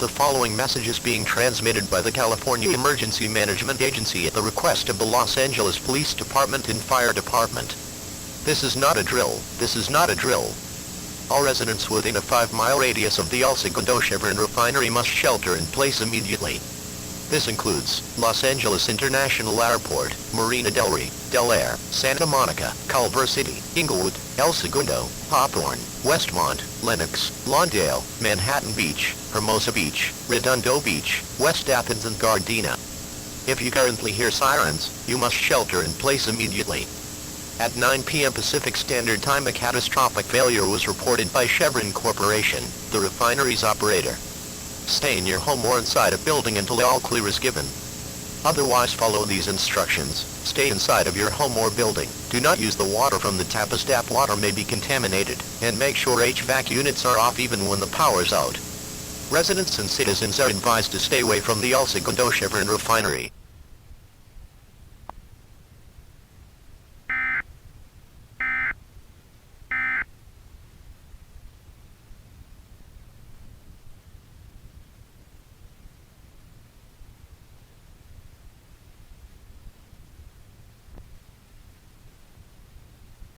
The following message is being transmitted by the California Emergency Management Agency at the request of the Los Angeles Police Department and Fire Department. This is not a drill. This is not a drill. All residents within a 5-mile radius of the Segundo Chevron Refinery must shelter in place immediately. This includes Los Angeles International Airport, Marina del Rey, Del Air, Santa Monica, Culver City, Inglewood, El Segundo, Hawthorne, Westmont, Lenox, Lawndale, Manhattan Beach, Hermosa Beach, Redondo Beach, West Athens and Gardena. If you currently hear sirens, you must shelter in place immediately. At 9 p.m. Pacific Standard Time, a catastrophic failure was reported by Chevron Corporation, the refinery's operator. Stay in your home or inside a building until all clear is given. Otherwise, follow these instructions. Stay inside of your home or building. Do not use the water from the tap as tap water may be contaminated, and make sure HVAC units are off even when the power's out. Residents and citizens are advised to stay away from the Segundo Chevron Refinery.